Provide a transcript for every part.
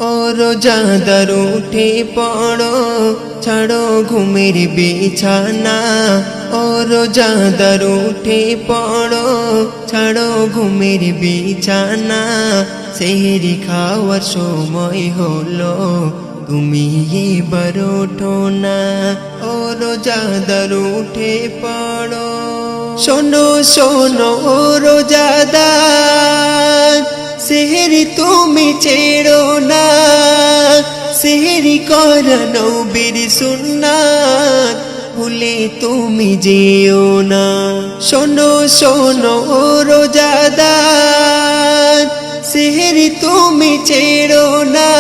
ও রোজাদার উঠে পড়ো, ছাড়ো ঘুমের বিছানা। ও রোজাদার উঠে পড়ো, ছাড়ো ঘুমের বিছানা। সেহরি খাওয়ার সময় হলো, তুমি এবার ওঠো না। ও রোজাদার উঠে পড়ো। শোনো শোনো ও রোজাদার, সেহরি তুমি ছেড়ো না। সেহরি করা নবীর সুন্নাত, ভুলে তুমি যেও না। শোনো শোনো ও রোজাদার, সেহরি তুমি ছেড়ো না।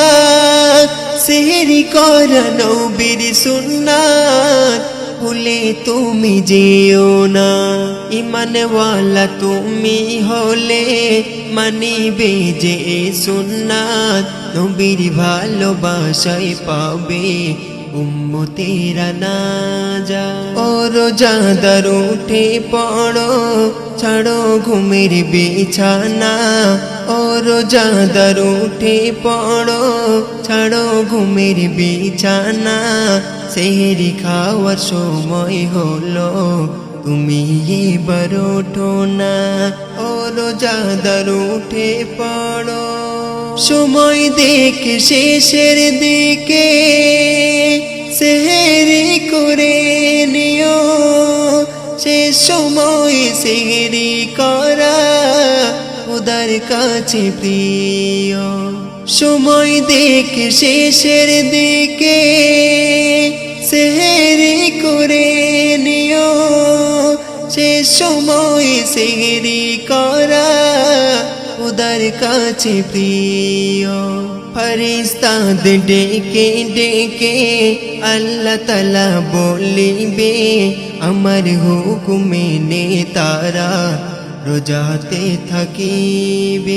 সেহরি করা নবীর সুন্নাত, ভুলে তুমি যেও না। ঈমানওয়ালা তুমি হলে মানিবে যে সুন্নাত, নবীর ভালোবাসায় পাবে উম্মতেরা নাজাত। ও রোজাদার উঠে পড়ো, ছাড়ো ঘুমের বিছানা। ও রোজাদার উঠে পড়ো, ছাড়ো ঘুমের বিছানা। সেহরি খাওয়ার সময় হলো, তুমি এবার ওঠো না। ও রোজাদার উঠে পড়ো। সময় দেখে শেষের দিকে সেহরি করে নিও। শেষ সময় সেহরি করা খোদার কাছে প্রিয়। সময় দেখে শেষের দিকে সেহরি করে নিও। শেষ সময় সেহরি করা খোদার কাছে প্রিয়। ফেরেশতাদের ডেকে ডেকে আল্লাহ তাআলা বলিবে, আমার হুকুমে নে তারা রোজাতে থাকিবে।